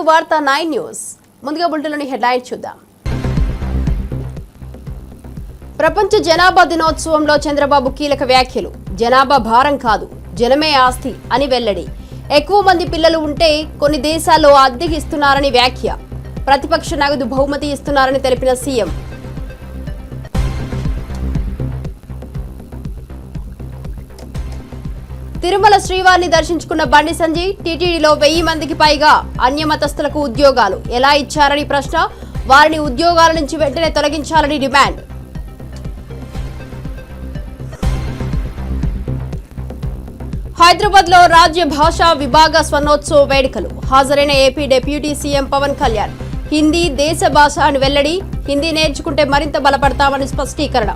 వార్తా 9 న్యూస్. ముందుగా బులెటిన్లోని హెడ్లైన్స్ చూద్దాం. ప్రపంచ జనాభా దినోత్సవంలో చంద్రబాబు కీలక వ్యాఖ్యలు. జనాభా భారం కాదు, జనమే ఆస్తి అని వెల్లడి. ఎక్కువ మంది పిల్లలు ఉంటే కొన్ని దేశాల్లో అద్దెకి ఇస్తున్నారని వ్యాఖ్య. ప్రతిపక్ష నగదు బహుమతి ఇస్తున్నారని తెలిపిన సీఎం. తిరుమల శ్రీవారిని దర్శించుకున్న బండి సంజయ్. టీటీడీలో 1000 మందికి పైగా అన్యమతస్థులకు ఉద్యోగాలు ఎలా ఇచ్చారని ప్రశ్న. వారిని ఉద్యోగాల నుంచి వెంటనే తొలగించాలని డిమాండ్. హైదరాబాద్ లో రాజ్య భాషా విభాగ స్వర్ణోత్సవ వేడుకలు. హాజరైన AP deputy CM Pawan Kalyan. Hindi దేశ భాష అని వెల్లడి. హిందీ నేర్చుకుంటే మరింత బలపడతామని స్పష్టీకరణ.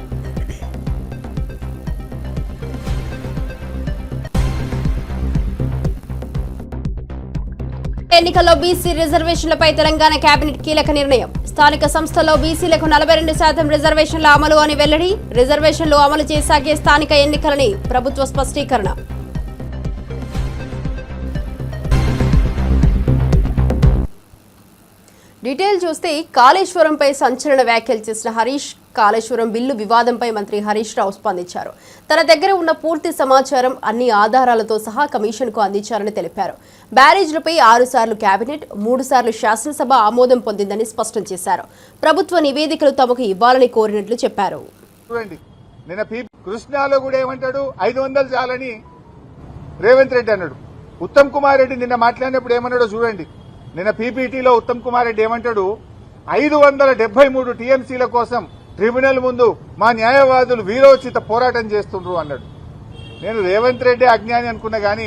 ఎన్నికల్లో బీసీ రిజర్వేషన్లపై తెలంగాణ కేబినెట్ కీలక నిర్ణయం. స్థానిక సంస్థల్లో బీసీలకు 42% రిజర్వేషన్ల అమలు అని వెల్లడి. రిజర్వేషన్లు అమలు చేశాకే స్థానిక ఎన్నికలని ప్రభుత్వ స్పష్టీకరణ. డీటెయిల్ చూస్తే కాళేశ్వరంపై సంచలన వ్యాఖ్యలు చేసిన హరీష్. కాళేశ్వరం బిల్లు వివాదంపై మంత్రి హరీష్ రావు స్పందించారు. తన దగ్గర ఉన్న పూర్తి సమాచారం అన్ని ఆధారాలతో సహా కమిషన్కు అందించారని తెలిపారు. బ్యారేజ్లపై 6 సార్లు కేబినెట్, 3 సార్లు శాసనసభ ఆమోదం పొందిందని స్పష్టం చేశారు. ప్రభుత్వ నివేదికలు తమకు ఇవ్వాలని కోరినట్లు చెప్పారు. కృష్ణాలో కూడా ఏమంటాడు, 500 చాలని రేవంత్ రెడ్డి అన్నాడు. ఉత్తమ్ కుమార్ రెడ్డి నిన్న మాట్లాడినప్పుడు ఏమన్నాడో చూడండి. నిన్న పీపీటీలో ఉత్తమ్ కుమార్ రెడ్డి ఏమంటాడు, 573 టీఎంసీల కోసం ట్రిబ్యునల్ ముందు మా న్యాయవాదులు వీరోచిత పోరాటం చేస్తుండ్రు అన్నాడు. నేను రేవంత్ రెడ్డి అజ్ఞాని అనుకున్నా గానీ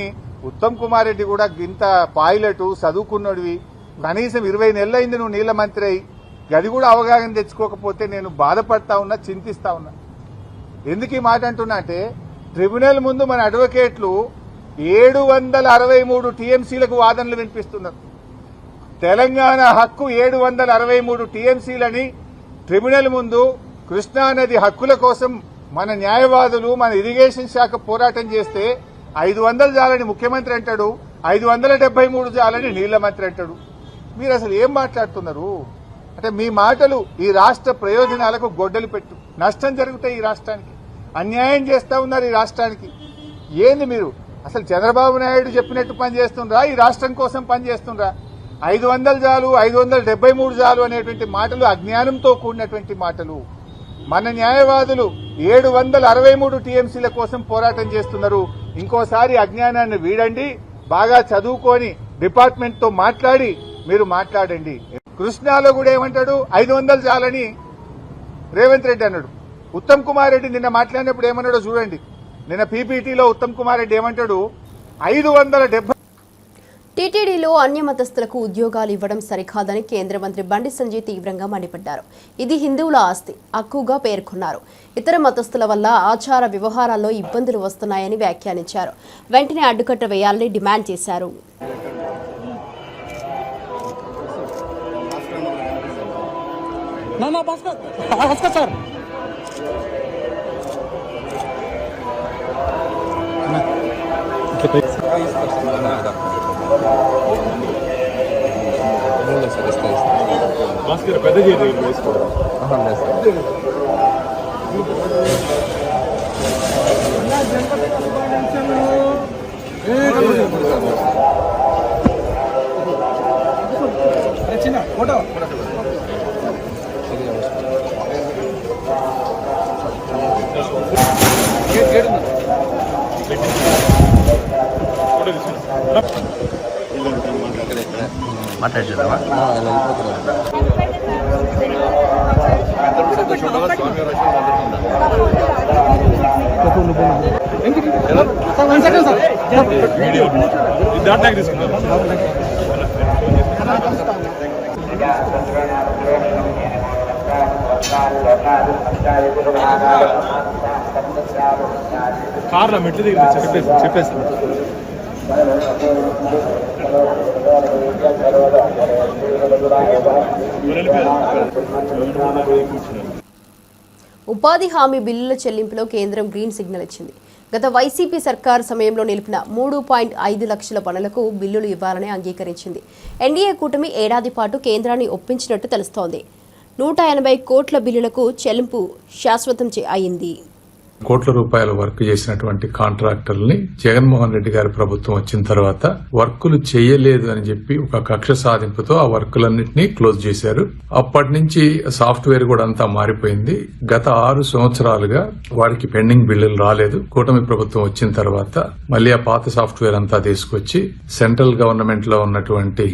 ఉత్తమ్ కుమార్ రెడ్డి కూడా ఇంత పైలట్ చదువుకున్నడివి, కనీసం 20 నెలలైంది నువ్వు నీళ్ల మంత్రి అయి, గది కూడా అవగాహన తెచ్చుకోకపోతే నేను బాధపడతా ఉన్నా, చింతిస్తా ఉన్నా. ఎందుకు ఈ మాట అంటున్నా అంటే, ట్రిబ్యునల్ ముందు మన అడ్వకేట్లు 763 టీఎంసీలకు వాదనలు వినిపిస్తున్నారు. తెలంగాణ హక్కు 763 టీఎంసీలని ట్రిబ్యునల్ ముందు కృష్ణానది హక్కుల కోసం మన న్యాయవాదులు, మన ఇరిగేషన్ శాఖ పోరాటం చేస్తే 500 చాలని ముఖ్యమంత్రి అంటాడు, 573 చాలని నీళ్ల మంత్రి అంటాడు. మీరు అసలు ఏం మాట్లాడుతున్నారు? అంటే మీ మాటలు ఈ రాష్ట్ర ప్రయోజనాలకు గొడ్డలు పెట్టు. నష్టం జరుగుతాయి ఈ రాష్ట్రానికి, అన్యాయం చేస్తా ఉన్నారు ఈ రాష్ట్రానికి. ఏంది మీరు అసలు చంద్రబాబు నాయుడు చెప్పినట్టు పనిచేస్తుండ్రా, ఈ రాష్ట్రం కోసం పనిచేస్తుండ్రా? 500 చాలు, 573 చాలు అనేటువంటి మాటలు అజ్ఞానంతో కూడినటువంటి మాటలు. మన న్యాయవాదులు 763 టీఎంసీల కోసం పోరాటం చేస్తున్నారు. ఇంకోసారి అజ్ఞానాన్ని వీడండి, బాగా చదువుకొని డిపార్ట్మెంట్ తో మాట్లాడి మీరు మాట్లాడండి. కృష్ణాలో కూడా ఏమంటాడు, 500 చాలని రేవంత్ రెడ్డి అన్నాడు. ఉత్తమ్ కుమార్ రెడ్డి నిన్న మాట్లాడినప్పుడు ఏమన్నాడో చూడండి. నిన్న పీపీటీలో ఉత్తమ్ కుమార్ రెడ్డి ఏమంటాడు, 570 టీటీడీలో అన్యమతస్థులకు ఉద్యోగాలు ఇవ్వడం సరికాదని కేంద్ర మంత్రి బండి సంజయ్ తీవ్రంగా మండిపడ్డారు. ఇది హిందువుల ఆస్తి, హక్కుగా పేర్కొన్నారు. ఇతర మతస్థుల వల్ల ఆచార వ్యవహారాల్లో ఇబ్బందులు వస్తున్నాయని వ్యాఖ్యానించారు. వెంటనే అడ్డుకట్ట వేయాలని డిమాండ్ చేశారు. పెద్ద చిన్న ఫోటో మాట్లాడుతున్నావా? కార్లో మెట్లు దిగి చెప్పేసి ఉపాధి హామీ బిల్లుల చెల్లింపులో కేంద్రం గ్రీన్ సిగ్నల్ ఇచ్చింది. గత వైసీపీ సర్కారు సమయంలో నిలిపిన 3.5 లక్షల పనులకు బిల్లులు ఇవ్వాలని అంగీకరించింది. ఎన్డీఏ కూటమి ఏడాది పాటు కేంద్రాన్ని ఒప్పించినట్టు తెలుస్తోంది. 180 కోట్ల బిల్లులకు చెల్లింపు శాశ్వతం అయింది. కోట్ల రూపాయల వర్క్ చేసినటువంటి కాంట్రాక్టర్లని జగన్మోహన్ రెడ్డి గారి ప్రభుత్వం వచ్చిన తర్వాత వర్కులు చేయలేదు అని చెప్పి ఒక కక్ష సాధింపుతో ఆ వర్కులన్నింటినీ క్లోజ్ చేశారు. అప్పటి నుంచి సాఫ్ట్వేర్ కూడా అంతా మారిపోయింది. గత 6 సంవత్సరాలుగా వారికి పెండింగ్ బిల్లులు రాలేదు. కూటమి ప్రభుత్వం వచ్చిన తర్వాత మళ్ళీ ఆ పాత సాఫ్ట్వేర్ అంతా తీసుకొచ్చి సెంట్రల్ గవర్నమెంట్ లో ఉన్నటువంటి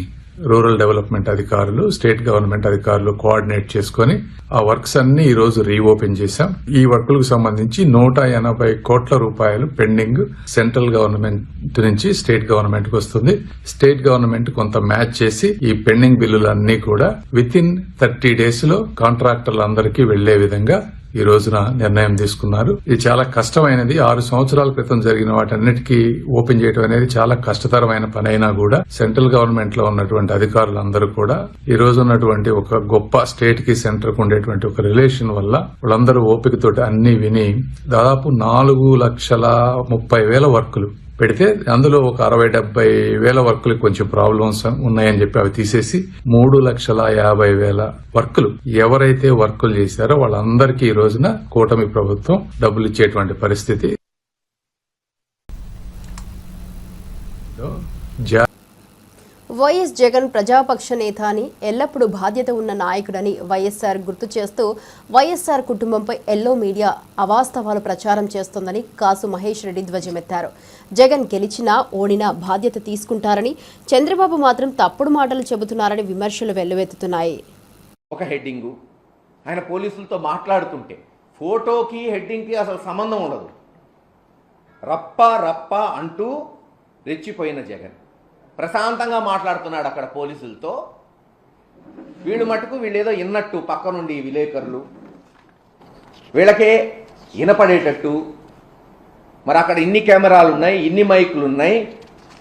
రూరల్ డెవలప్మెంట్ అధికారులు, స్టేట్ గవర్నమెంట్ అధికారులు కోఆర్డినేట్ చేసుకుని ఆ వర్క్స్ అన్ని ఈ రోజు రీఓపెన్ చేశాం. ఈ వర్కులకు సంబంధించి 180 కోట్ల రూపాయలు పెండింగ్ సెంట్రల్ గవర్నమెంట్ నుంచి స్టేట్ గవర్నమెంట్ కు వస్తుంది. స్టేట్ గవర్నమెంట్ కొంత మ్యాచ్ చేసి ఈ పెండింగ్ బిల్లులన్నీ కూడా విత్ ఇన్ 30 days లో కాంట్రాక్టర్లందరికీ వెళ్లే విధంగా ఈ రోజున నిర్ణయం తీసుకున్నారు. ఇది చాలా కష్టమైనది. 6 సంవత్సరాల క్రితం జరిగిన వాటన్నిటికీ ఓపెన్ చేయడం అనేది చాలా కష్టతరమైన పని అయినా కూడా సెంట్రల్ గవర్నమెంట్ లో ఉన్నటువంటి అధికారులందరూ కూడా ఈ రోజు ఉన్నటువంటి ఒక గొప్ప స్టేట్ కి సెంటర్ కు ఉండేటువంటి ఒక రిలేషన్ వల్ల వాళ్ళందరూ ఓపికతోటి అన్ని విని దాదాపు 4,30,000 వర్కులు పెడితే అందులో ఒక 60,000-70,000 వర్కులకు కొంచెం ప్రాబ్లమ్స్ ఉన్నాయని చెప్పి అవి తీసేసి 3,50,000 వర్కులు ఎవరైతే వర్కులు చేశారో వాళ్ళందరికీ ఈ రోజున కూటమి ప్రభుత్వం డబ్బులు ఇచ్చేటువంటి పరిస్థితి. వైఎస్ జగన్ ప్రజాపక్ష నేత అని, ఎల్లప్పుడూ బాధ్యత ఉన్న నాయకుడని వైఎస్ఆర్ గుర్తు చేస్తూ వైఎస్ఆర్ కుటుంబంపై ఎల్లో మీడియా అవాస్తవాలు ప్రచారం చేస్తోందని కాసు మహేష్ రెడ్డి ధ్వజమెత్తారు. జగన్ గెలిచినా ఓడినా బాధ్యత తీసుకుంటారని, చంద్రబాబు మాత్రం తప్పుడు మాటలు చెబుతున్నారని విమర్శలు వెల్లువెత్తుతున్నాయి. ఒక హెడ్డింగు ఆయన పోలీసులతో మాట్లాడుతుంటే ఫోటోకి హెడ్డింగ్కి అసలు సంబంధం ఉండదు. రప్ప అంటూ రెచ్చిపోయిన జగన్ ప్రశాంతంగా మాట్లాడుతున్నాడు అక్కడ పోలీసులతో. వీళ్ళు మటుకు వీళ్ళేదో ఇన్నట్టు పక్క నుండి విలేకరులు వీళ్ళకే వినపడేటట్టు. మరి అక్కడ ఇన్ని కెమెరాలు ఉన్నాయి, ఇన్ని మైకులు ఉన్నాయి,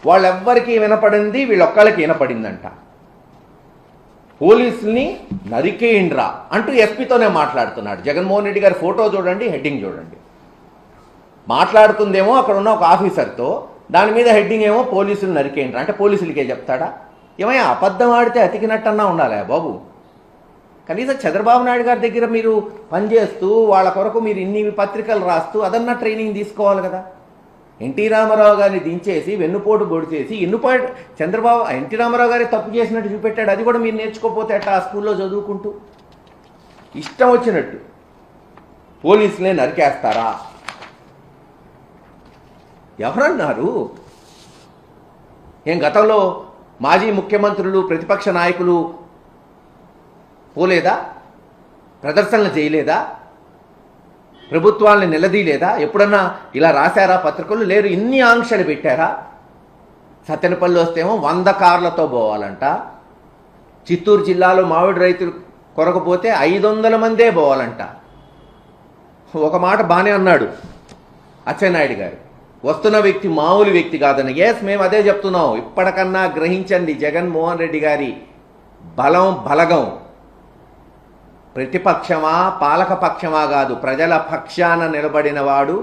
వాళ్ళెవ్వరికీ వినపడింది, వీళ్ళొక్కళ్ళకి వినపడిందంట. పోలీసుల్ని నరికేయండ్రా అంటూ ఎస్పీతోనే మాట్లాడుతున్నాడు. జగన్మోహన్ రెడ్డి గారి ఫోటో చూడండి, హెడ్డింగ్ చూడండి. మాట్లాడుతుందేమో అక్కడ ఉన్న ఒక ఆఫీసర్తో, దాని మీద హెడ్డింగ్ ఏమో పోలీసులు నరికేయండ్రా అంటే పోలీసులకే చెప్తాడా? ఏమయ్యా అబద్ధం ఆడితే అతికినట్టన్నా ఉండాలి బాబు. కనీసం చంద్రబాబు నాయుడు గారి దగ్గర మీరు పనిచేస్తూ వాళ్ళ కొరకు మీరు ఇన్ని పత్రికలు రాస్తూ అదన్నా ట్రైనింగ్ తీసుకోవాలి కదా. ఎన్టీ రామారావు గారిని దించేసి వెన్నుపోటు పొడిచేసి ఎన్టీ రామారావు గారి తప్పు చేసినట్టు చూపెట్టాడు. అది కూడా మీరు నేర్చుకోకపోతే అట్లా ఆ స్కూల్లో చదువుకుంటూ ఇష్టం వచ్చినట్టు పోలీసులే నరికేస్తారా? ఎవరన్నారు? ఏం గతంలో మాజీ ముఖ్యమంత్రులు, ప్రతిపక్ష నాయకులు పోలేదా? ప్రదర్శనలు చేయలేదా? ప్రభుత్వాన్ని నిలదీయలేదా? ఎప్పుడన్నా ఇలా రాశారా పత్రికలు? లేరు. ఇన్ని ఆంక్షలు పెట్టారా? సత్తెనపల్లి వస్తేమో 100 కార్లతో పోవాలంట. చిత్తూరు జిల్లాలో మామిడి రైతులు కొరకపోతే 500 మందే పోవాలంట. ఒక మాట బానే అన్నాడు అచ్చెన్నాయుడు గారు, వస్తున్న వ్యక్తి మామూలు వ్యక్తి కాదని. ఎస్, మేము అదే చెప్తున్నాం. ఇప్పటికన్నా గ్రహించండి జగన్మోహన్ రెడ్డి గారి బలగం. ప్రతిపక్షమా పాలకపక్షమా కాదు, ప్రజల పక్షాన నిలబడిన వాడు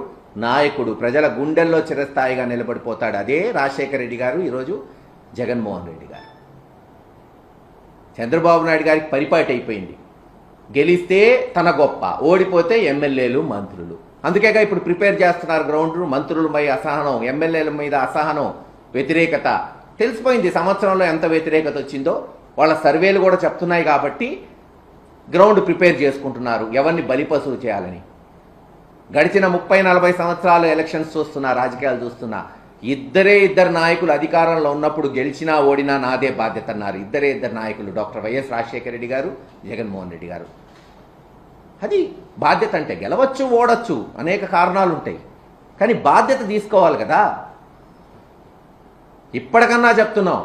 నాయకుడు. ప్రజల గుండెల్లో చిరస్థాయిగా నిలబడిపోతాడు. అదే రాజశేఖర రెడ్డి గారు, ఈరోజు జగన్మోహన్ రెడ్డి గారు. చంద్రబాబు నాయుడు గారికి పరిపాటి అయిపోయింది. గెలిస్తే తన గొప్ప, ఓడిపోతే ఎమ్మెల్యేలు, మంత్రులు. అందుకేగా ఇప్పుడు ప్రిపేర్ చేస్తున్నారు గ్రౌండ్. మంత్రులపై అసహనం, ఎమ్మెల్యేల మీద అసహనం, వ్యతిరేకత తెలిసిపోయింది. సంవత్సరంలో ఎంత వ్యతిరేకత వచ్చిందో వాళ్ళ సర్వేలు కూడా చెప్తున్నాయి. కాబట్టి గ్రౌండ్ ప్రిపేర్ చేసుకుంటున్నారు ఎవరిని బలిపశువు చేయాలని. గడిచిన 30-40 సంవత్సరాలు ఎలక్షన్స్ చూస్తున్నా, రాజకీయాలు చూస్తున్నా, ఇద్దరు నాయకులు అధికారంలో ఉన్నప్పుడు గెలిచినా ఓడినా నాదే బాధ్యత అన్నారు. ఇద్దరు నాయకులు, డాక్టర్ వైఎస్ రాజశేఖర రెడ్డి గారు, జగన్మోహన్ రెడ్డి గారు. అది బాధ్యత. అంటే గెలవచ్చు, ఓడచ్చు, అనేక కారణాలు ఉంటాయి, కానీ బాధ్యత తీసుకోవాలి కదా. ఇప్పటికన్నా చెప్తున్నాం,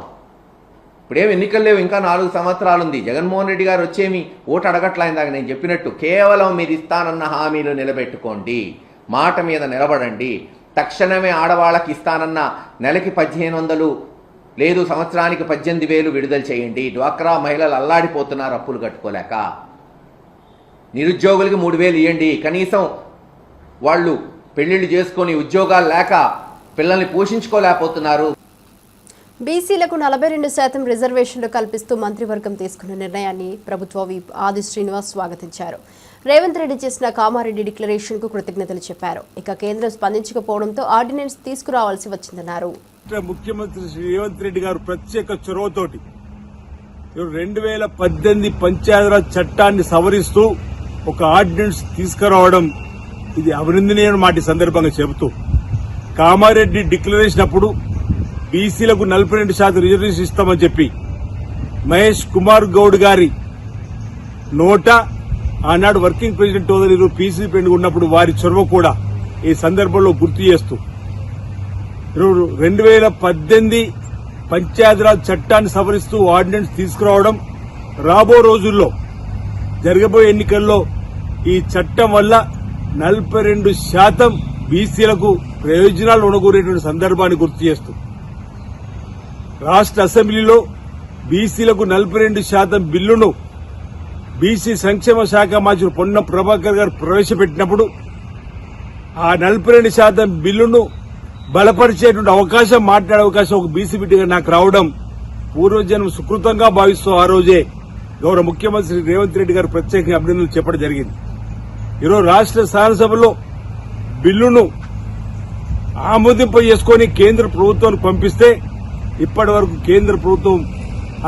ఇప్పుడేం ఎన్నికలు లేవు, ఇంకా 4 సంవత్సరాలు ఉంది. జగన్మోహన్ రెడ్డి గారు వచ్చేమి ఓటు అడగట్లయిందాక నేను చెప్పినట్టు కేవలం మీరు ఇస్తానన్న హామీలు నిలబెట్టుకోండి, మాట మీద నిలబడండి. తక్షణమే ఆడవాళ్ళకి ఇస్తానన్న నెలకి 1,500 లేదు సంవత్సరానికి 18,000 విడుదల చేయండి. డ్వాక్రా మహిళలు అల్లాడిపోతున్నారు అప్పులు కట్టుకోలేక. నిరుద్యోగులకి 3,000 ఇవ్వండి. కనీసం వాళ్ళు పెళ్లిళ్ళు చేసుకొని ఉద్యోగాలు లేక పిల్లల్ని పోషించుకోలేకపోతున్నారు. బీసీలకు 42% రిజర్వేషన్లు కల్పిస్తూ మంత్రివర్గం తీసుకున్న నిర్ణయాన్ని ప్రభుత్వ విప్ ఆది శ్రీనివాస్ స్వాగతించారు. రేవంత్ రెడ్డి చేసిన కామారెడ్డి డిక్లరేషన్కు కృతజ్ఞతలు చెప్పారు. ఇక కేంద్రం స్పందించకపోవడంతో ఆర్డినెన్స్ తీసుకురావాల్సి వచ్చిందన్నారు. ముఖ్యమంత్రి శ్రీ రేవంత్ రెడ్డి గారు ప్రత్యేక చొరవతోటి 2018 పంచాయతీరాజ్ చట్టాన్ని సవరిస్తూ ఒక ఆర్డినెన్స్ తీసుకురావడం ఇది అభినందనీయమైన మాట సందర్భంగా చెబుతూ, కామారెడ్డి డిక్లరేషన్ అప్పుడు బీసీలకు 42% రిజర్వేషన్ ఇస్తామని చెప్పి మహేష్ కుమార్ గౌడ్ గారి నోట ఆనాడు వర్కింగ్ ప్రెసిడెంట్ హోదాలో పీసీ పెండుగా ఉన్నప్పుడు వారి చొరవ కూడా ఈ సందర్భంలో గుర్తు చేస్తూ 2018 పంచాయతీరాజ్ చట్టాన్ని సవరిస్తూ ఆర్డినెన్స్ తీసుకురావడం రాబో రోజుల్లో జరగబోయే ఎన్నికల్లో ఈ చట్టం వల్ల 42% బీసీలకు ప్రయోజనాలు ఉనగూరేటువంటి సందర్భాన్ని గుర్తు చేస్తూ రాష్ట్ర అసెంబ్లీలో బీసీలకు 42% బిల్లును బీసీ సంక్షేమ శాఖ మంత్రి పొన్నం ప్రభాకర్ గారు ప్రవేశపెట్టినప్పుడు ఆ 42% బిల్లును బలపరిచేటువంటి అవకాశం, మాట్లాడే అవకాశం ఒక బీసీ బిడ్డగా నాకు రావడం పూర్వజన్మ సుకృతంగా భావిస్తూ ఆ రోజే గౌరవ ముఖ్యమంత్రి రేవంత్ రెడ్డి గారు ప్రత్యేకంగా అభినందనలు చెప్పడం జరిగింది. ఈరోజు రాష్ట్ర శాసనసభలో బిల్లును ఆమోదింప చేసుకుని కేంద్ర ప్రభుత్వానికి పంపిస్తే ఇప్పటి వరకు కేంద్ర ప్రభుత్వం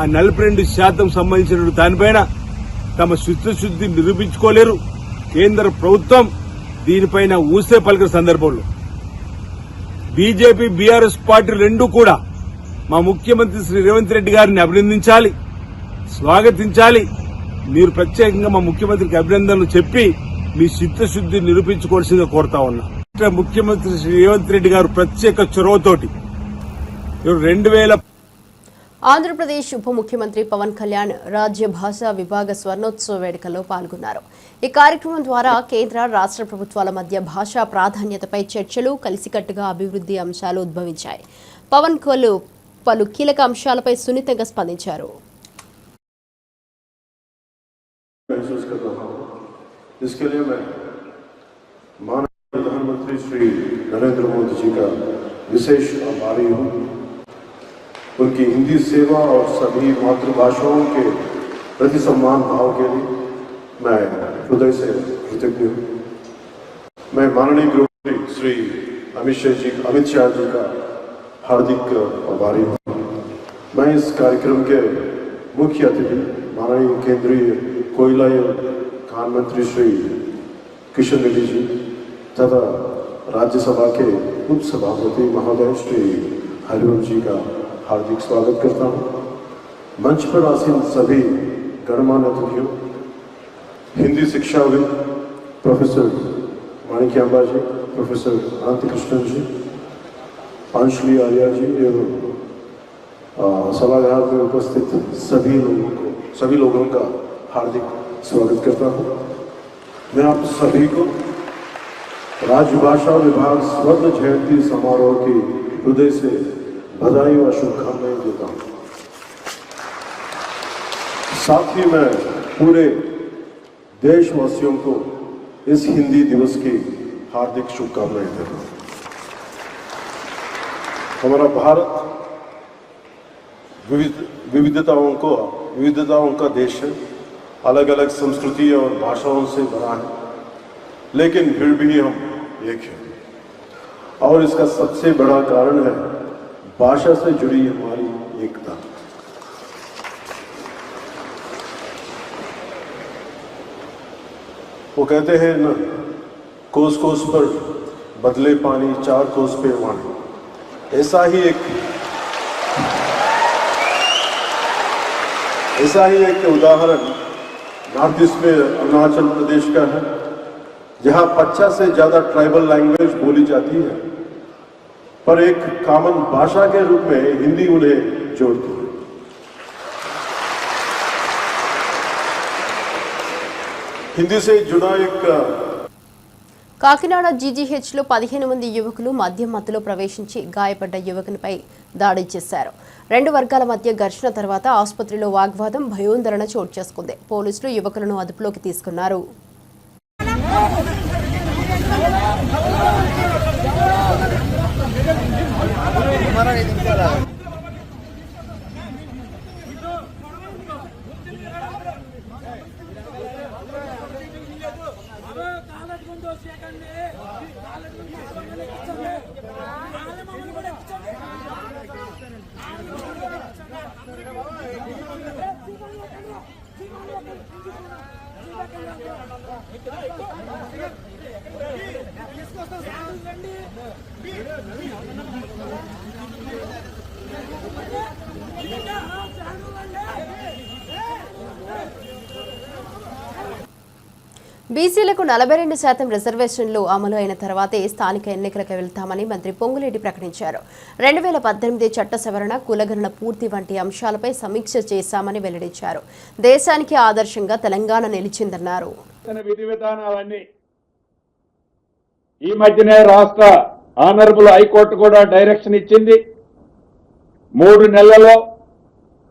ఆ 42% సంబంధించిన దానిపైన తమ చిత్తశుద్ది నిరూపించుకోలేరు. కేంద్ర ప్రభుత్వం దీనిపైన ఊసే పలికిన సందర్భంలో బీజేపీ, బీఆర్ఎస్ పార్టీలు రెండూ కూడా మా ముఖ్యమంత్రి శ్రీ రేవంత్ రెడ్డి గారిని అభినందించాలి, స్వాగతించాలి. మీరు ప్రత్యేకంగా మా ముఖ్యమంత్రికి అభినందనలు చెప్పి మీ చిత్తశుద్ది నిరూపించుకోవాల్సిందిగా కోరుతా ఉన్నా. ముఖ్యమంత్రి శ్రీ రేవంత్ రెడ్డి గారు ప్రత్యేక చొరవతోటి 2000 ఆంధ్రప్రదేశ్ ఉప ముఖ్యమంత్రి పవన్ కళ్యాణ్ రాజ్య భాషా విభాగ స్వర్ణోత్సవ వేడుకల్లో పాల్గొన్నారు. ఈ కార్యక్రమం ద్వారా కేంద్ర, రాష్ట్ర ప్రభుత్వాల మధ్య భాషా ప్రాధాన్యతపై చర్చలు, కలిసికట్టుగా అభివృద్ధి అంశాలు ఉద్భవించాయి. పవన్ పలు కీలక అంశాలపై సున్నితంగా స్పందించారు. इसके लिए मैं माननीय प्रधानमंत्री श्री नरेंद्र मोदी जी का विशेष आभारी हूँ. उनकी हिंदी सेवा और सभी मातृभाषाओं के प्रति सम्मान भाव के लिए मैं हृदय से कृतज्ञ हूँ. मैं माननीय गृहमंत्री श्री अमित शाह जी का हार्दिक आभारी हूँ. मैं इस कार्यक्रम के मुख्य अतिथि माननीय केंद्रीय कोयला खान मंत्री श्री किशन रेड्डी जी तथा राज्यसभा के उप सभापति महोदय श्री हरिवंश जी का हार्दिक स्वागत करता हूँ. मंच पर आसीन सभी गणमान्य अतिथियों, हिंदी शिक्षाविद प्रोफेसर माणिक्यांबा जी, प्रोफेसर अनंत कृष्णन जी, अंशली आर्या जी एवं सभागार में उपस्थित सभी लोगों का हार्दिक स्वागत करता हूँ. मैं आप सभी को राजभाषा विभाग स्वर्ण जयंती समारोह की हृदय से बधाई व शुभकामनाएं देता हूँ. साथ ही मैं पूरे देशवासियों को इस हिंदी दिवस की हार्दिक शुभकामनाएं देता हूँ. हमारा भारत विविधताओं का देश है. अलग अलग संस्कृति और भाषाओं से बना है, लेकिन फिर भी हम एक हैं. और इसका सबसे बड़ा कारण है भाषा से जुड़ी हमारी एकता. वो कहते हैं ना, कोस कोस पर बदले पानी, 4 कोस पे वाणी. ऐसा ही एक उदाहरण नॉर्थ ईस्ट में अरुणाचल प्रदेश का है, जहां 50 से ज्यादा ट्राइबल लैंग्वेज बोली जाती है, पर एक कॉमन भाषा के रूप में हिंदी उन्हें जोड़ती है. हिंदी से जुड़ा एक కాకినాడ జీజీహెచ్లో 15 మంది యువకులు మద్యం మత్తులో ప్రవేశించి గాయపడ్డ యువకునిపై దాడి చేశారు. 2 వర్గాల మధ్య ఘర్షణ తర్వాత ఆసుపత్రిలో వాగ్వాదం, భయోందరణ చోటు చేసుకుంది. పోలీసులు యువకులను అదుపులోకి తీసుకున్నారు. బీసీలకు 42% రిజర్వేషన్లు అమలు అయిన తర్వాతే స్థానిక ఎన్నికలకు వెళ్తామని మంత్రి పొంగులేటి ప్రకటించారు. 2018 చట్ట సవరణ, కులగణన పూర్తి వంటి అంశాలపై సమీక్ష చేశామని వెల్లడించారు. దేశానికి ఆదర్శంగా తెలంగాణ నిలిచిందన్నారు. విధి విధానాలన్నీ ఈ మధ్యనే రాష్ట్ర ఆనరబుల్ హైకోర్టు కూడా డైరెక్షన్ ఇచ్చింది. 3 నెలల్లో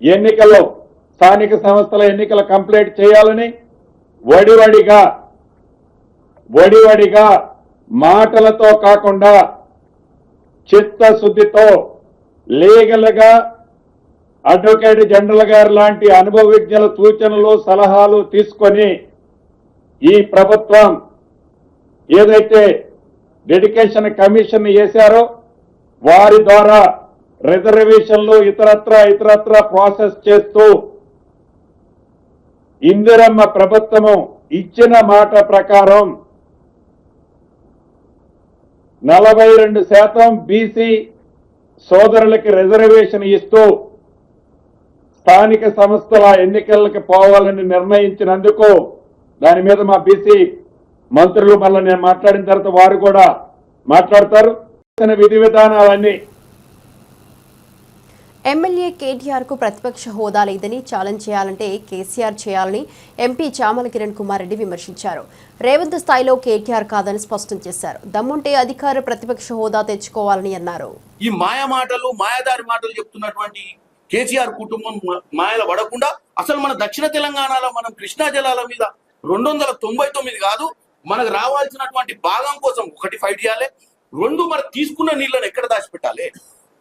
ఎన్నికల్లో స్థానిక సంస్థల ఎన్నికలు కంప్లీట్ చేయాలని వడివడిగా మాటలతో కాకుండా చిత్తశుద్ధితో లీగల్ గా అడ్వకేట్ జనరల్ గారు లాంటి అనుభవజ్ఞుల సూచనలు సలహాలు తీసుకొని ఈ ప్రభుత్వం ఏదైతే డెడికేషన్ కమిషన్ వేశారో వారి ద్వారా రిజర్వేషన్లు ఇతరత్ర ప్రాసెస్ చేస్తూ ఇందిరమ్మ ప్రభుత్వము ఇచ్చిన మాట ప్రకారం 42% బీసీ సోదరులకి రిజర్వేషన్ ఇస్తూ స్థానిక సంస్థల ఎన్నికలకు పోవాలని నిర్ణయించినందుకు దాని మీద మా బీసీ మంత్రులు మళ్ళీ నేను మాట్లాడిన తర్వాత వారు కూడా మాట్లాడతారు. విధి విధానాలన్నీ ఎమ్మెల్యే కేటీఆర్ కు ప్రతిపక్ష హోదా లేదని ఛాలెంజ్ చేయాలంటే కేసీఆర్ చేయాలని ఎంపీ చామల కిరణ్ కుమార్ రెడ్డి విమర్శించారు. రేవంత్ స్థాయిలో కేటీఆర్ కాదని స్పష్టం చేశారు. దమ్ముంటే అధికార ప్రతిపక్ష హోదా తెచ్చుకోవాలని అన్నారు. ఈ మాయదారి మాటలు చెప్తున్నటువంటి కేసీఆర్ కుటుంబం మాయల పడకుండా అసలు మన దక్షిణ తెలంగాణలో మనం కృష్ణా జలాల మీద 299 కాదు, మనకు రావాల్సినటువంటి భాగం కోసం 1 ఫైట్ చేయాలి, 2 మరి తీసుకున్న నీళ్లను ఎక్కడ దాచిపెట్టాలి,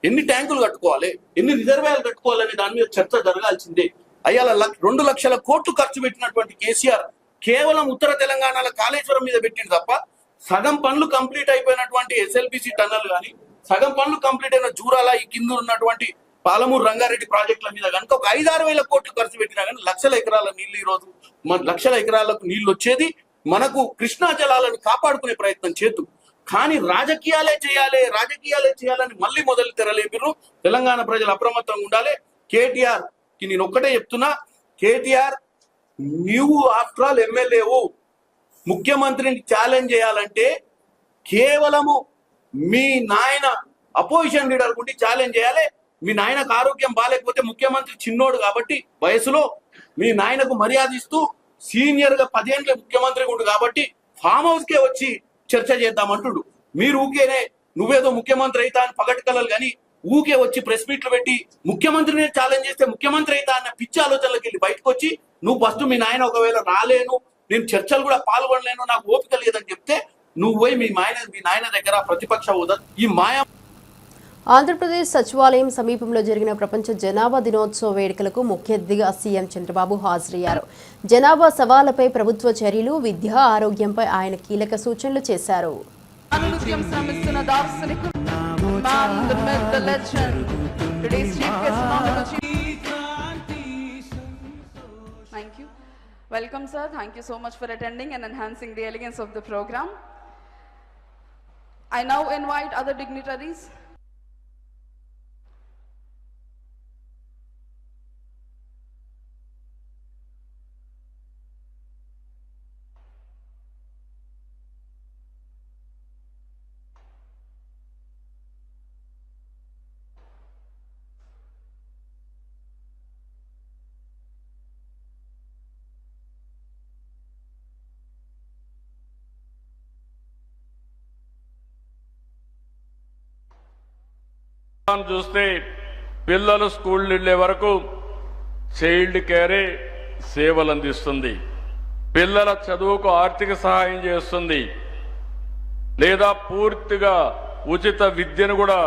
ఎన్ని ట్యాంకులు కట్టుకోవాలి, ఎన్ని రిజర్వాయర్లు కట్టుకోవాలనే దాని మీద చర్చ జరగాల్సిందే. అయ్యాల 2 లక్షల కోట్లు ఖర్చు పెట్టినటువంటి కేసీఆర్ కేవలం ఉత్తర తెలంగాణలో కాళేశ్వరం మీద పెట్టింది తప్ప సగం పనులు కంప్లీట్ అయిపోయినటువంటి ఎస్ఎల్బిసి టన్నల్ కానీ, సగం పనులు కంప్లీట్ అయిన జూరాల ఈ కింద ఉన్నటువంటి పాలమూరు రంగారెడ్డి ప్రాజెక్టుల మీద కనుక ఒక 5-6 వేల కోట్లు ఖర్చు పెట్టినా కానీ లక్షల ఎకరాల నీళ్లు ఈ రోజు లక్షల ఎకరాలకు నీళ్లు వచ్చేది. మనకు కృష్ణా జలాలను కాపాడుకునే ప్రయత్నం చేద్దు. కానీ రాజకీయాలే చేయాలని మళ్ళీ మొదలు తెరలేపిరు. తెలంగాణ ప్రజలు అప్రమత్తంగా ఉండాలి. కేటీఆర్ కి నేను ఒక్కటే చెప్తున్నా, కేటీఆర్ నువ్వు ఆఫ్టర్ ఆల్ ఎమ్మెల్యేవు, ముఖ్యమంత్రిని ఛాలెంజ్ చేయాలంటే కేవలము మీ నాయన అపోజిషన్ లీడర్ గుండి ఛాలెంజ్ చేయాలి. మీ నాయనకు ఆరోగ్యం బాగాలేకపోతే ముఖ్యమంత్రి చిన్నోడు కాబట్టి వయసులో మీ నాయనకు మర్యాద ఇస్తూ సీనియర్ గా 10 ఏళ్ళ ముఖ్యమంత్రి ఉండు కాబట్టి ఫామ్ హౌస్ కే వచ్చి చర్చ చేద్దామంటుడు. మీరు ఊకేనే నువ్వేదో ముఖ్యమంత్రి అయితా అని పగటి కలలు కానీ ఊకే వచ్చి ప్రెస్ మీట్లు పెట్టి ముఖ్యమంత్రిని ఛాలెంజ్ చేస్తే ముఖ్యమంత్రి అయితా అన్న పిచ్చి ఆలోచనలకు వెళ్ళి బయటకు వచ్చి నువ్వు ఫస్ట్ మీ నాయన ఒకవేళ రాలేను, నేను చర్చలు కూడా పాల్గొనలేను, నాకు ఓపిక లేదని చెప్తే నువ్వు పోయి మీ నాయన దగ్గర ప్రతిపక్ష హోదా ఈ మాయా. ఆంధ్రప్రదేశ్ సచివాలయం సమీపంలో జరిగిన ప్రపంచ జనాభా దినోత్సవ వేడుకలకు ముఖ్య అతిథిగా సీఎం చంద్రబాబు హాజరయ్యారు. జనాభా సవాళ్లపై ప్రభుత్వ చర్యలు, విద్య, ఆరోగ్యంపై ఆయన కీలక సూచనలు చేశారు. Welcome, sir. Thank you so much for attending and enhancing the elegance of the program. I now invite other dignitaries. చూస్తే పిల్లలు స్కూల్ వెళ్ళే వరకు చైల్డ్ కేరే సేవలు అందిస్తుంది, పిల్లల చదువుకు ఆర్థిక సహాయం చేస్తుంది, లేదా పూర్తిగా ఉచిత విద్యను కూడా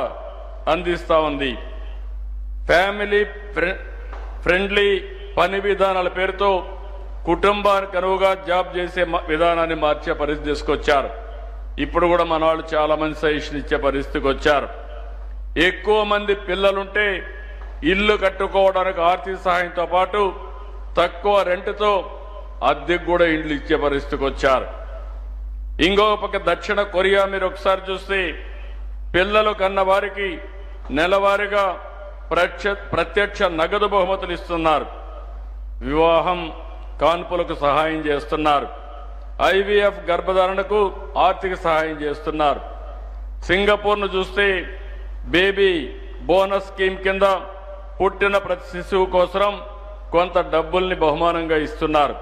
అందిస్తా ఉంది. ఫ్యామిలీ ఫ్రెండ్లీ పని విధానాల పేరుతో కుటుంబానికి అనువుగా జాబ్ చేసే విధానాన్ని మార్చే పరిస్థితి తీసుకొచ్చారు. ఇప్పుడు కూడా మన వాళ్ళు చాలా మంది సజెషన్ ఇచ్చే పరిస్థితికి వచ్చారు. ఎక్కువ మంది పిల్లలుంటే ఇల్లు కట్టుకోవడానికి ఆర్థిక సహాయంతో పాటు తక్కువ రెంట్తో అద్దెకు కూడా ఇండ్లు ఇచ్చే పరిస్థితికి వచ్చారు. ఇంకొక పక్క దక్షిణ కొరియా మీరు ఒకసారి చూస్తే పిల్లలు కన్న వారికి నెలవారీగా ప్రత్యక్ష నగదు బహుమతులు ఇస్తున్నారు. వివాహం కాన్పులకు సహాయం చేస్తున్నారు. ఐవీఎఫ్ గర్భధారణకు ఆర్థిక సహాయం చేస్తున్నారు. సింగపూర్ను చూస్తే బేబీ బోనస్ స్కీమ్ కింద పుట్టిన ప్రతి శిశువు కోసం కొంత డబ్బుల్ని బహుమానంగా ఇస్తున్నారు.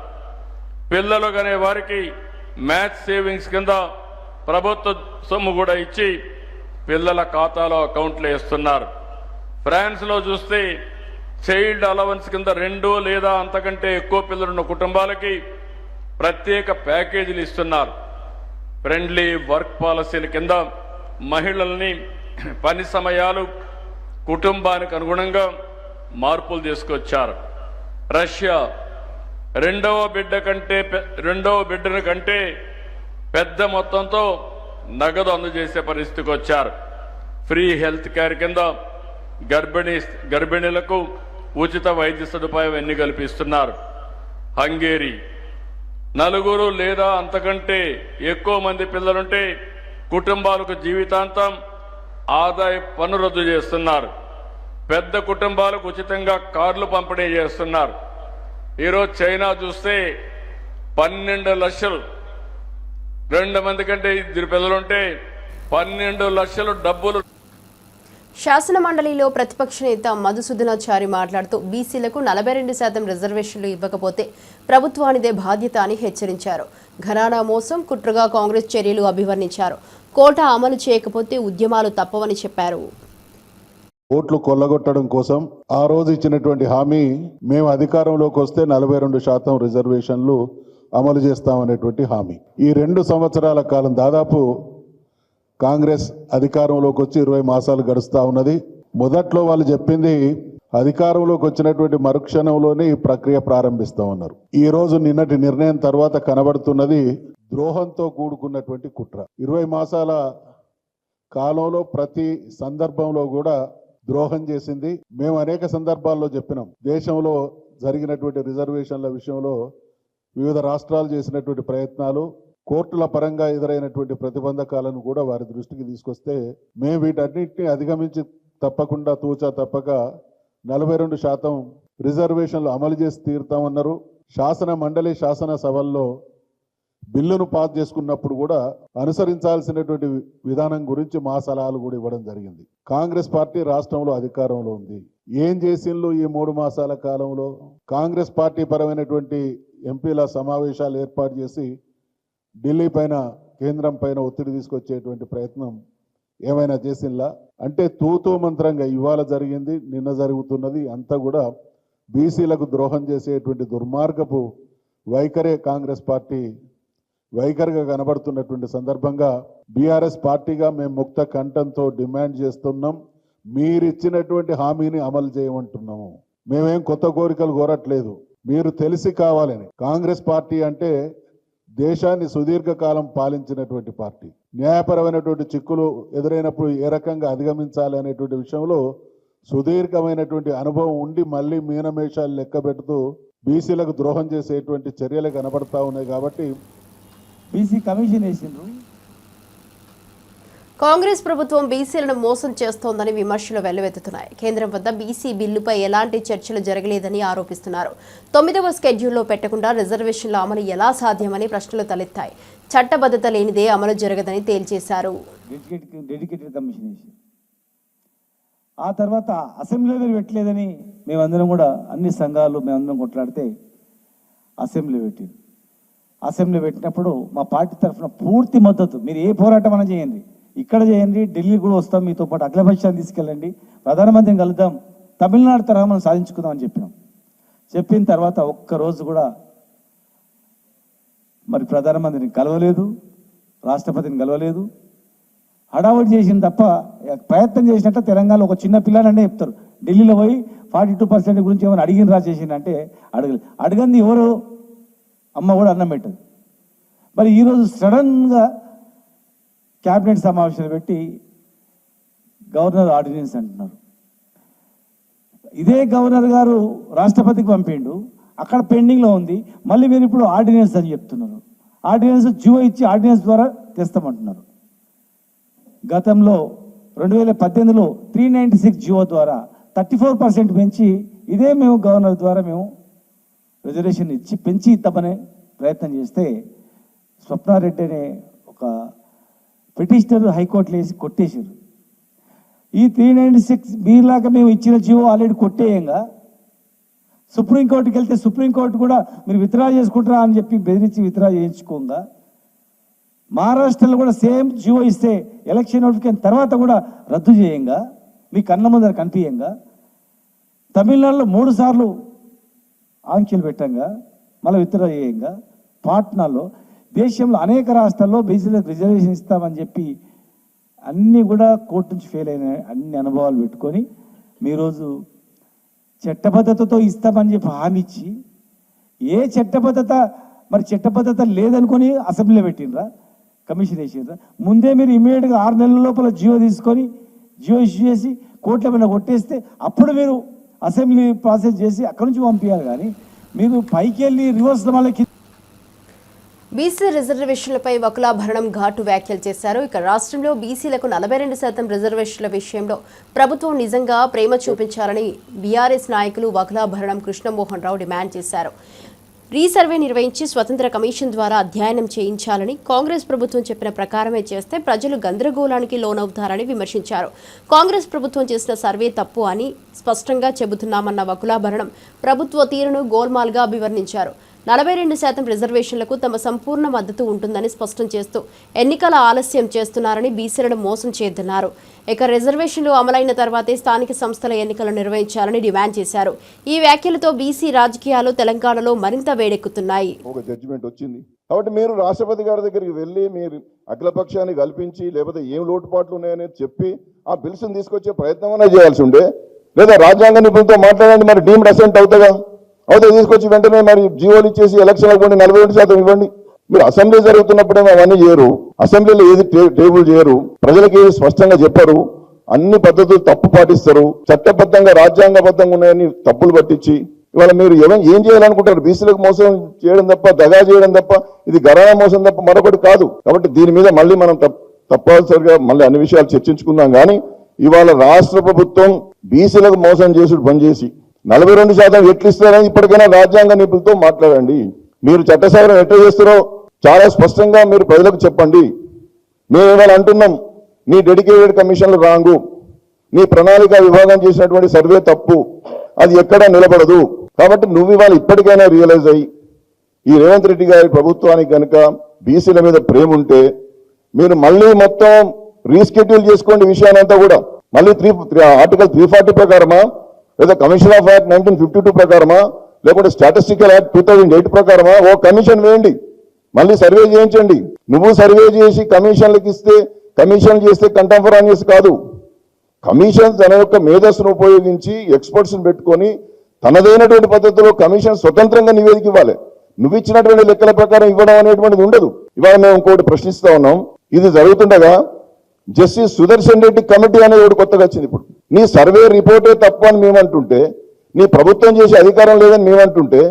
పిల్లలు కనే వారికి మ్యాచ్ సేవింగ్స్ కింద ప్రభుత్వ సొమ్ము కూడా ఇచ్చి పిల్లల ఖాతాలో అకౌంట్లు వేస్తున్నారు. ఫ్రాన్స్లో చూస్తే చైల్డ్ అలవెన్స్ కింద 2 లేదా అంతకంటే ఎక్కువ పిల్లలున్న కుటుంబాలకి ప్రత్యేక ప్యాకేజీలు ఇస్తున్నారు. ఫ్రెండ్లీ వర్క్ పాలసీల కింద మహిళల్ని పని సమయాలు కుటుంబానికి అనుగుణంగా మార్పులు తీసుకొచ్చారు. రష్యా రెండవ బిడ్డను కంటే పెద్ద మొత్తంతో నగదు అందజేసే పరిస్థితికి వచ్చారు. ఫ్రీ హెల్త్ కేర్ కింద గర్భిణీలకు ఉచిత వైద్య సదుపాయం ఎన్ని కల్పిస్తున్నారు. హంగేరీ 4 లేదా అంతకంటే ఎక్కువ మంది పిల్లలుంటే కుటుంబాలకు జీవితాంతం ఆదాయ పన్ను రద్దు చేస్తున్నారు. పెద్ద కుటుంబాలకు ఉచితంగా కార్లు పంపిణీ చేస్తున్నారు. ఈరోజు చైనా చూస్తే 12 లక్షలు 2 మంది కంటే 2 పిల్లలుంటే 12 లక్షలు డబ్బులు. శాసన మండలిలో ప్రతిపక్ష నేత మధుసూదనాచారి మాట్లాడుతూ బీసీలకు 42% రిజర్వేషన్లు ఇవ్వకపోతే ప్రభుత్వానిదే బాధ్యత అని హెచ్చరించారు. ఘరానా మోసం కుట్రగా కాంగ్రెస్ చర్యలు అభివర్ణించారు. కోటా అమలు చేయకపోతే ఉద్యమాలు తప్పవని చెప్పారు. ఓట్లు కొల్లగొట్టడం కోసం ఆ రోజు ఇచ్చినటువంటి హామీ మేము అధికారంలోకి వస్తే 42% రిజర్వేషన్లు అమలు చేస్తామనేటువంటి హామీ. ఈ 2 సంవత్సరాల కాలం దాదాపు కాంగ్రెస్ అధికారంలోకి వచ్చి 20 మాసాలు గడుస్తూ ఉన్నది. మొదట్లో వాళ్ళు చెప్పింది అధికారంలోకి వచ్చినటువంటి మరుక్షణంలోనే ఈ ప్రక్రియ ప్రారంభిస్తూ ఉన్నారు. ఈ రోజు నిన్నటి నిర్ణయం తర్వాత కనబడుతున్నది ద్రోహంతో కూడుకున్నటువంటి కుట్ర. 20 మాసాల కాలంలో ప్రతి సందర్భంలో కూడా ద్రోహం చేసింది. మేము అనేక సందర్భాల్లో చెప్పినాం, దేశంలో జరిగినటువంటి రిజర్వేషన్ల విషయంలో వివిధ రాష్ట్రాలు చేసినటువంటి ప్రయత్నాలు, కోర్టుల పరంగా ఎదురైనటువంటి ప్రతిబంధకాలను కూడా వారి దృష్టికి తీసుకొస్తే మేము వీటన్నిటిని అధిగమించి తప్పకుండా తూచా తప్పక 42% రిజర్వేషన్లు అమలు చేసి తీరుతామన్నారు. శాసన మండలి శాసనసభల్లో బిల్లును పాస్ చేసుకున్నప్పుడు కూడా అనుసరించాల్సినటువంటి విధానం గురించి మా సలహాలు కూడా ఇవ్వడం జరిగింది. కాంగ్రెస్ పార్టీ రాష్ట్రంలో అధికారంలో ఉంది. ఏం చేసిండ్రు ఈ 3 మాసాల కాలంలో? కాంగ్రెస్ పార్టీ పరమైనటువంటి ఎంపీల సమావేశాలు ఏర్పాటు చేసి ఢిల్లీ పైన కేంద్రం పైన ఒత్తిడి తీసుకొచ్చేటువంటి ప్రయత్నం ఏమైనా చేసిందా అంటే తూతూ మంత్రంగా ఇవాళ జరిగింది, నిన్న జరుగుతున్నది అంతా కూడా బీసీలకు ద్రోహం చేసేటువంటి దుర్మార్గపు వైఖరే కాంగ్రెస్ పార్టీ వైఖరిగా కనబడుతున్నటువంటి సందర్భంగా బీఆర్ఎస్ పార్టీగా మేము ముక్త కంఠంతో డిమాండ్ చేస్తున్నాం. మీరిచ్చినటువంటి హామీని అమలు చేయమంటున్నాము. మేమేం కొత్త కోరికలు కోరట్లేదు, మీరు తెలిసి కావాలని. కాంగ్రెస్ పార్టీ అంటే దేశాన్ని సుదీర్ఘకాలం పాలించినటువంటి పార్టీ. న్యాయపరమైనటువంటి చిక్కులు ఎదురైనప్పుడు ఏ రకంగా అధిగమించాలి అనేటువంటి విషయంలో సుదీర్ఘమైనటువంటి అనుభవం ఉండి మళ్ళీ మీనమేషాలు లెక్క పెడుతూ బీసీలకు ద్రోహం చేసేటువంటి చర్యలు కనబడతా ఉన్నాయి. కాబట్టి బీసీ కమిషన్ వేసిండ్రు. కాంగ్రెస్ ప్రభుత్వం బీసీలను మోసం చేస్తోందని విమర్శలు వెల్లువెత్తుతున్నాయి. కేంద్రం వద్ద బీసీ బిల్లుపై ఎలాంటి చర్చలు జరగలేదని ఆరోపిస్తున్నారు. 9వ స్కెడ్యూల్లో పెట్టకుండా రిజర్వేషన్ల అమలు ఎలా సాధ్యమని ప్రశ్నలు తలెత్తాయి. చట్టబద్ధత లేనిదే అమలు జరగదని తేల్చేశారు. డెడికేటెడ్ కమిషన్ వేసి ఆ తర్వాత అసెంబ్లీలో పెట్టలేదని మేమందరం కూడా అన్ని సంఘాలు మేమందరం కొట్లాడితే అసెంబ్లీ పెట్టింది. అసెంబ్లీ పెట్టినప్పుడు మా పార్టీ తరఫున పూర్తి మద్దతు. మీరు ఏ పోరాటం అయినా చేయండి, ఇక్కడ చేయండి, ఢిల్లీ కూడా వస్తాం, మీతో పాటు అఖిలపక్షాన్ని తీసుకెళ్ళండి, ప్రధానమంత్రిని కలుద్దాం, తమిళనాడు తరహా మనం సాధించుకుందాం అని చెప్పినాం. చెప్పిన తర్వాత ఒక్కరోజు కూడా మరి ప్రధానమంత్రిని కలవలేదు, రాష్ట్రపతిని కలవలేదు, హడావుడి చేసింది తప్ప ప్రయత్నం చేసినట్టు తెలంగాణలో ఒక చిన్న పిల్లాడనే చెప్తారు. ఢిల్లీలో పోయి 42% గురించి ఏమైనా అడిగిన చేసిందంటే అడగంది ఎవరు, అమ్మ కూడా అన్నం పెట్టదు. మరి ఈరోజు సడన్గా క్యాబినెట్ సమావేశాలు పెట్టి గవర్నర్ ఆర్డినెన్స్ అంటున్నారు. ఇదే గవర్నర్ గారు రాష్ట్రపతికి పంపిండు, అక్కడ పెండింగ్లో ఉంది. మళ్ళీ మీరు ఇప్పుడు ఆర్డినెన్స్ అని చెప్తున్నారు. ఆర్డినెన్స్ జియో ఇచ్చి ఆర్డినెన్స్ ద్వారా తెస్తామంటున్నారు. గతంలో 2018లో 396 జియో ద్వారా 34% పెంచి ఇదే మేము గవర్నర్ ద్వారా మేము రిజర్వేషన్ ఇచ్చి పెంచి ఇద్దామనే ప్రయత్నం చేస్తే స్వప్నారెడ్డి అనే ఒక పిటిషనర్ హైకోర్టులో వేసి కొట్టేశారు. ఈ 396 మీలాగా మేము ఇచ్చిన జియో ఆల్రెడీ కొట్టేయంగా సుప్రీంకోర్టుకి వెళ్తే సుప్రీంకోర్టు కూడా మీరు విత్డ్రా చేసుకుంటారా అని చెప్పి బెదిరించి విత్డ్రా చేయించుకోగా, మహారాష్ట్రలో కూడా సేమ్ జియో ఇస్తే ఎలక్షన్ నోటిఫికేషన్ తర్వాత కూడా రద్దు చేయంగా, మీ కళ్ళ ముందర కనిపించంగా, తమిళనాడులో 3 సార్లు ఆంక్షలు పెట్టంగా మళ్ళీ విత్డ్రా చేయంగా, పాట్నాలో దేశంలో అనేక రాష్ట్రాల్లో బీసీలకు రిజర్వేషన్ ఇస్తామని చెప్పి అన్నీ కూడా కోర్టు నుంచి ఫెయిల్ అయిన అన్ని అనుభవాలు పెట్టుకొని మీరోజు చట్టబద్ధతతో ఇస్తామని చెప్పి హామీ ఇచ్చి ఏ చట్టబద్ధత మరి చట్టబద్ధత లేదనుకొని అసెంబ్లీలో పెట్టినరా, కమిషన్ వేసినరా? ముందే మీరు ఇమీడియట్గా 6 నెలల లోపల జియో తీసుకొని జియో ఇష్యూ చేసి కోర్టుల మీద కొట్టేస్తే అప్పుడు మీరు అసెంబ్లీ ప్రాసెస్ చేసి అక్కడి నుంచి పంపించాలి. కానీ మీరు పైకి వెళ్ళి రివర్స్ మళ్ళీ బీసీ రిజర్వేషన్లపై వకులాభరణం ఘాటు వ్యాఖ్యలు చేశారు. ఇక రాష్ట్రంలో బీసీలకు 42% రిజర్వేషన్ల విషయంలో ప్రభుత్వం నిజంగా ప్రేమ చూపించాలని బీఆర్ఎస్ నాయకులు వకులాభరణం కృష్ణమోహన్ రావు డిమాండ్ చేశారు. రీసర్వే నిర్వహించి స్వతంత్ర కమిషన్ ద్వారా అధ్యయనం చేయించాలని, కాంగ్రెస్ ప్రభుత్వం చెప్పిన ప్రకారమే చేస్తే ప్రజలు గందరగోళానికి లోనవుతారని విమర్శించారు. కాంగ్రెస్ ప్రభుత్వం చేసిన సర్వే తప్పు అని స్పష్టంగా చెబుతున్నామన్న వకులాభరణం ప్రభుత్వ తీరును గోల్మాల్గా అభివర్ణించారు. 42% రిజర్వేషన్లకు తమ సంపూర్ణ మద్దతు ఉంటుందని స్పష్టం చేస్తూ ఎన్నికల ఆలస్యం చేస్తున్నారని, బీసీలను మోసం చేస్తున్నారు. ఇక రిజర్వేషన్లు అమలైన తర్వాతే స్థానిక సంస్థల ఎన్నికలు నిర్వహించాలని డిమాండ్ చేశారు. ఈ వ్యాఖ్యలతో బీసీ రాజకీయాలు తెలంగాణలో మరింత వేడెక్కుతున్నాయి. ఒక జడ్జిమెంట్ వచ్చింది కాబట్టి మీరు రాష్ట్రపతి గారి దగ్గరికి వెళ్ళి మీరు అఖిలపక్షాన్ని కల్పించి లేకపోతే ఏం లోటుపాట్లు ఉన్నాయనేది చెప్పి ఆ బిల్స్ తీసుకొచ్చే ప్రయత్నం చేయాల్సి ఉండే. లేదా రాజ్యాంగ నిపుణులతో మాట్లాడండి, మరి డీమ్డ్ అసెంట్ అవుతుందా? అవుతే తీసుకొచ్చి వెంటనే మరి జీవోలు ఇచ్చేసి ఎలక్షన్ ఇవ్వండి, 42% ఇవ్వండి. మీరు అసెంబ్లీ జరుగుతున్నప్పుడేమో అవన్నీ చేయరు, అసెంబ్లీలో ఏది టేబుల్ చేయరు, ప్రజలకు ఏది స్పష్టంగా చెప్పరు, అన్ని పద్ధతులు తప్పు పాటిస్తారు, చట్టబద్ధంగా రాజ్యాంగబద్ధంగా ఉన్నాయని తప్పులు పట్టించి ఇవాళ మీరు ఏం చేయాలనుకుంటారు? బీసీలకు మోసం చేయడం తప్ప, దగా చేయడం తప్ప, ఇది గరానా మోసం తప్ప మరొకటి కాదు. కాబట్టి దీని మీద మళ్ళీ మనం తప్పనిసరిగా మళ్ళీ అన్ని విషయాలు చర్చించుకుందాం. కానీ ఇవాళ రాష్ట్ర ప్రభుత్వం బీసీలకు మోసం చేసుడు బంద్ చేసి 42% ఎట్లు ఇస్తారని ఇప్పటికైనా రాజ్యాంగ నిపుణులతో మాట్లాడండి. మీరు చట్ట సవరణ ఎట్లా చేస్తారో చాలా స్పష్టంగా మీరు ప్రజలకు చెప్పండి. మేము ఇవాళ అంటున్నాం, నీ డెడికేటెడ్ కమిషన్లు రాంగు, నీ ప్రణాళిక విభాగం చేసినటువంటి సర్వే తప్పు, అది ఎక్కడా నిలబడదు. కాబట్టి నువ్వు ఇవాళ ఇప్పటికైనా రియలైజ్ అయ్యి ఈ రేవంత్ రెడ్డి గారి ప్రభుత్వానికి కనుక బీసీల మీద ప్రేమ ఉంటే మీరు మళ్ళీ మొత్తం రీస్కెడ్యూల్ చేసుకోండి విషయానంతా కూడా. మళ్ళీ ఆర్టికల్ 340 ప్రకారమా, లేదా కమిషన్ ఆఫ్ యాక్ట్ 1952 ప్రకారమా, లేకుంటే స్టాటిస్టికల్ యాక్ట్ 2008 ప్రకారమా ఓ కమిషన్ వేయండి, మళ్ళీ సర్వే చేయించండి. నువ్వు సర్వే చేసి కమిషన్లకు ఇస్తే, కమిషన్ చేస్తే కంటెంపరానియస్ కాదు. కమిషన్ తన యొక్క మేధస్సును ఉపయోగించి ఎక్స్పర్ట్స్ని పెట్టుకొని తనదైనటువంటి పద్ధతిలో కమిషన్ స్వతంత్రంగా నివేదిక ఇవ్వాలి. నువ్వు ఇచ్చినటువంటి లెక్కల ప్రకారం ఇవ్వడం అనేటువంటిది ఉండదు. ఇవాళ మేము ఇంకోటి ప్రశ్నిస్తా ఉన్నాం. ఇది జరుగుతుండగా జస్టిస్ సుదర్శన్ రెడ్డి కమిటీ అనేది ఒకటి కొత్తగా వచ్చింది. ఇప్పుడు నీ సర్వే రిపోర్టే తప్పు అని మేమంటుంటే, నీ ప్రభుత్వం చేసే అధికారం లేదని మేమంటుంటే,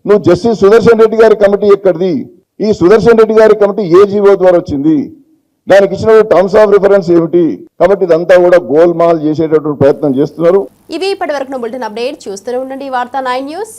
నువ్వు జస్టిస్ సుదర్శన్ రెడ్డి గారి కమిటీ ఎక్కడిది? ఈ సుదర్శన్ రెడ్డి గారి కమిటీ ఏ జీవో ద్వారా వచ్చింది? దానికి ఇచ్చిన టర్మ్స్ ఆఫ్ రిఫరెన్స్ ఏమిటి? కాబట్టి ఇదంతా కూడా గోల్మాల్ చేసేటటువంటి ప్రయత్నం చేస్తున్నారు. ఇవి ఇప్పటివరకు బులెటిన్ అప్డేట్ చూస్తూనే ఉండండి వార్తా 9 న్యూస్.